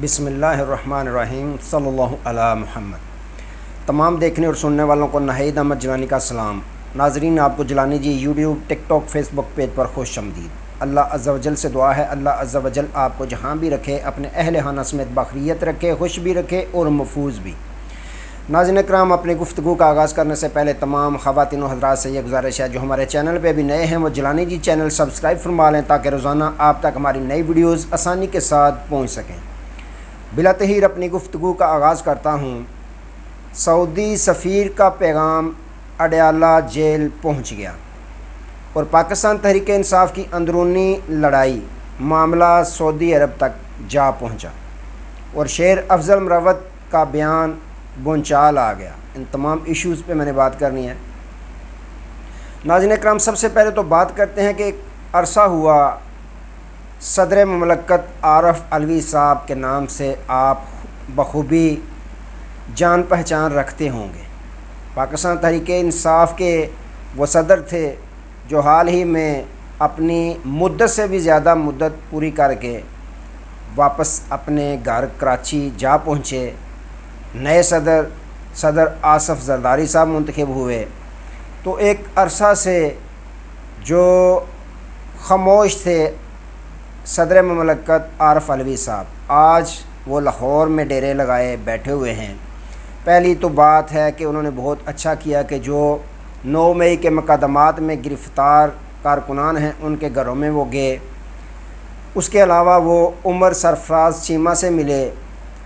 بسم اللہ الرحمن الرحیم صلی اللہ علی محمد۔ تمام دیکھنے اور سننے والوں کو ناہید احمد جیلانی کا سلام۔ ناظرین، آپ کو جیلانی جی یوٹیوب، ٹک ٹاک، فیس بک پیج پر خوش آمدید۔ اللہ عز و جل سے دعا ہے اللہ عز و جل آپ کو جہاں بھی رکھے، اپنے اہل خانہ سمیت بخیریت رکھے، خوش بھی رکھے اور محفوظ بھی۔ ناظرین کرام، اپنی گفتگو کا آغاز کرنے سے پہلے تمام خواتین و حضرات سے یہ گزارش ہے جو ہمارے چینل پہ بھی نئے ہیں وہ جیلانی جی چینل سبسکرائب فرما لیں تاکہ روزانہ آپ تک ہماری نئی ویڈیوز آسانی کے ساتھ پہنچ سکیں۔ بلا تحیر اپنی گفتگو کا آغاز کرتا ہوں۔ سعودی سفیر کا پیغام اڈیالہ جیل پہنچ گیا اور پاکستان تحریک انصاف کی اندرونی لڑائی معاملہ سعودی عرب تک جا پہنچا اور شیر افضل مروت کا بیان بونچال آ گیا۔ ان تمام ایشوز پہ میں نے بات کرنی ہے۔ ناظرین اکرام، سب سے پہلے تو بات کرتے ہیں کہ ایک عرصہ ہوا صدر مملکت عارف علوی صاحب کے نام سے آپ بخوبی جان پہچان رکھتے ہوں گے۔ پاکستان تحریک انصاف کے وہ صدر تھے جو حال ہی میں اپنی مدت سے بھی زیادہ مدت پوری کر کے واپس اپنے گھر کراچی جا پہنچے۔ نئے صدر آصف زرداری صاحب منتخب ہوئے تو ایک عرصہ سے جو خاموش تھے صدر مملکت عارف علوی صاحب، آج وہ لاہور میں ڈیرے لگائے بیٹھے ہوئے ہیں۔ پہلی تو بات ہے کہ انہوں نے بہت اچھا کیا کہ جو 9 مئی کے مقدمات میں گرفتار کارکنان ہیں ان کے گھروں میں وہ گئے۔ اس کے علاوہ وہ عمر سرفراز چیمہ سے ملے۔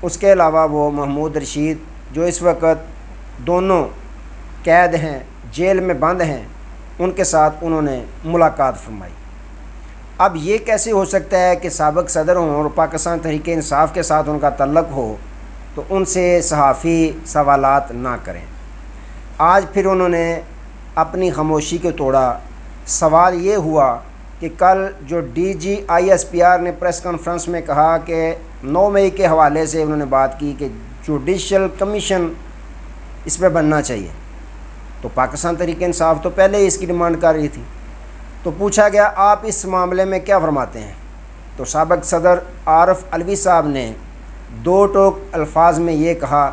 اس کے علاوہ وہ محمود رشید جو اس وقت دونوں قید ہیں، جیل میں بند ہیں، ان کے ساتھ انہوں نے ملاقات فرمائی۔ اب یہ کیسے ہو سکتا ہے کہ سابق صدر ہوں اور پاکستان تحریک انصاف کے ساتھ ان کا تعلق ہو تو ان سے صحافی سوالات نہ کریں؟ آج پھر انہوں نے اپنی خاموشی کو توڑا۔ سوال یہ ہوا کہ کل جو D G I S P R نے پریس کانفرنس میں کہا کہ 9 مئی کے حوالے سے انہوں نے بات کی کہ جوڈیشل کمیشن اس پہ بننا چاہیے، تو پاکستان تحریک انصاف تو پہلے ہی اس کی ڈیمانڈ کر رہی تھی۔ تو پوچھا گیا آپ اس معاملے میں کیا فرماتے ہیں؟ تو سابق صدر عارف علوی صاحب نے 2 ٹوک الفاظ میں یہ کہا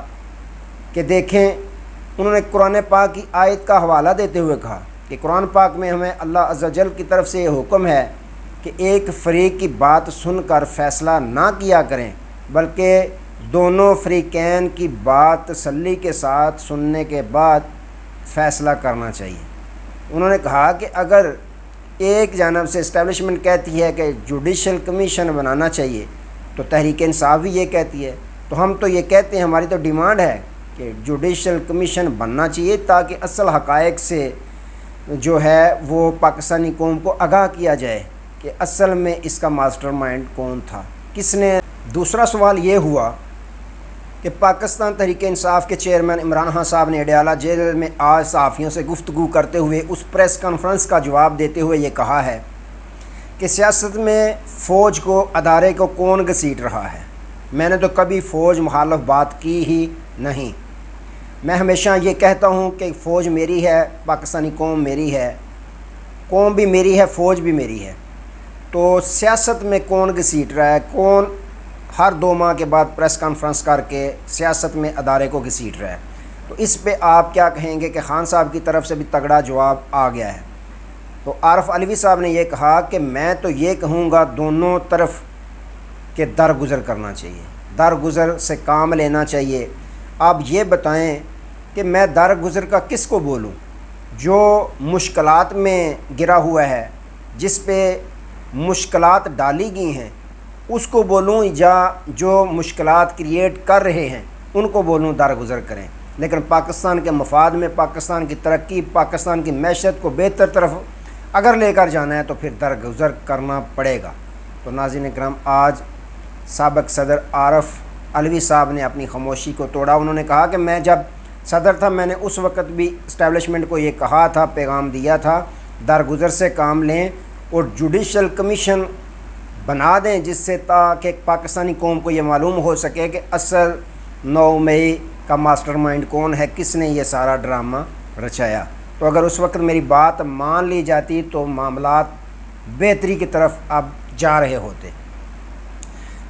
کہ دیکھیں، انہوں نے قرآن پاک کی آیت کا حوالہ دیتے ہوئے کہا کہ قرآن پاک میں ہمیں اللہ عز و جل کی طرف سے یہ حکم ہے کہ ایک فریق کی بات سن کر فیصلہ نہ کیا کریں بلکہ دونوں فریقین کی بات تسلی کے ساتھ سننے کے بعد فیصلہ کرنا چاہیے۔ انہوں نے کہا کہ اگر ایک جانب سے اسٹیبلشمنٹ کہتی ہے کہ جوڈیشل کمیشن بنانا چاہیے تو تحریک انصاف بھی یہ کہتی ہے، تو ہم تو یہ کہتے ہیں، ہماری تو ڈیمانڈ ہے کہ جوڈیشل کمیشن بننا چاہیے تاکہ اصل حقائق سے جو ہے وہ پاکستانی قوم کو آگاہ کیا جائے کہ اصل میں اس کا ماسٹر مائنڈ کون تھا، کس نے۔ دوسرا سوال یہ ہوا کہ پاکستان تحریک انصاف کے چیئرمین عمران خان صاحب نے اڈیالہ جیل میں آج صحافیوں سے گفتگو کرتے ہوئے اس پریس کانفرنس کا جواب دیتے ہوئے یہ کہا ہے کہ سیاست میں فوج کو، ادارے کو کون گھسیٹ رہا ہے؟ میں نے تو کبھی فوج مخالف بات کی ہی نہیں۔ میں ہمیشہ یہ کہتا ہوں کہ فوج میری ہے، پاکستانی قوم میری ہے، قوم بھی میری ہے، فوج بھی میری ہے۔ تو سیاست میں کون گھسیٹ رہا ہے؟ کون ہر 2 ماہ کے بعد پریس کانفرنس کر کے سیاست میں ادارے کو گھسیٹ رہا ہے؟ تو اس پہ آپ کیا کہیں گے کہ خان صاحب کی طرف سے بھی تگڑا جواب آ گیا ہے۔ تو عارف علوی صاحب نے یہ کہا کہ میں تو یہ کہوں گا دونوں طرف کہ درگزر کرنا چاہیے، درگزر سے کام لینا چاہیے۔ آپ یہ بتائیں کہ میں درگزر کا کس کو بولوں؟ جو مشکلات میں گرا ہوا ہے، جس پہ مشکلات ڈالی گئی ہیں، اس کو بولوں یا جو مشکلات کریٹ کر رہے ہیں ان کو بولوں درگزر کریں؟ لیکن پاکستان کے مفاد میں، پاکستان کی ترقی، پاکستان کی معیشت کو بہتر طرف اگر لے کر جانا ہے تو پھر درگزر کرنا پڑے گا۔ تو ناظرین اکرام، آج سابق صدر عارف علوی صاحب نے اپنی خاموشی کو توڑا۔ انہوں نے کہا کہ میں جب صدر تھا میں نے اس وقت بھی اسٹیبلشمنٹ کو یہ کہا تھا، پیغام دیا تھا، درگزر سے کام لیں اور جوڈیشل کمیشن بنا دیں جس سے تاکہ پاکستانی قوم کو یہ معلوم ہو سکے کہ اصل 9 مئی کا ماسٹر مائنڈ کون ہے، کس نے یہ سارا ڈرامہ رچایا۔ تو اگر اس وقت میری بات مان لی جاتی تو معاملات بہتری کی طرف اب جا رہے ہوتے۔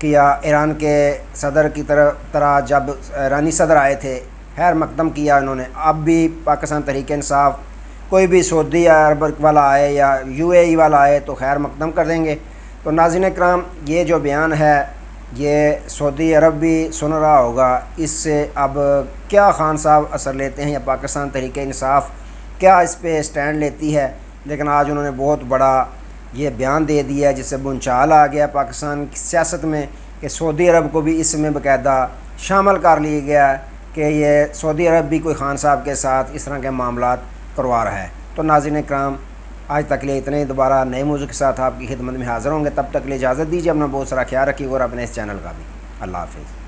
کیا ایران کے صدر کی طرح جب ایرانی صدر آئے تھے خیر مقدم کیا انہوں نے، اب بھی پاکستان تحریک انصاف کوئی بھی سعودی عرب والا آئے یا UAE والا آئے تو خیر مقدم کر دیں گے۔ تو ناظرین کرام، یہ جو بیان ہے یہ سعودی عرب بھی سن رہا ہوگا، اس سے اب کیا خان صاحب اثر لیتے ہیں یا پاکستان تحریک انصاف کیا اس پہ سٹینڈ لیتی ہے، لیکن آج انہوں نے بہت بڑا یہ بیان دے دیا ہے جس سے بنچال آ گیا پاکستان کی سیاست میں کہ سعودی عرب کو بھی اس میں باقاعدہ شامل کر لیا گیا ہے کہ یہ سعودی عرب بھی کوئی خان صاحب کے ساتھ اس طرح کے معاملات کروا رہا ہے۔ تو ناظرین کرام، آج تک لیے اتنے، دوبارہ نئے موضوع کے ساتھ آپ کی خدمت میں حاضر ہوں گے، تب تک لیے اجازت دیجیے، اپنا بہت سارا خیال رکھیے اور اپنے اس چینل کا بھی۔ اللہ حافظ۔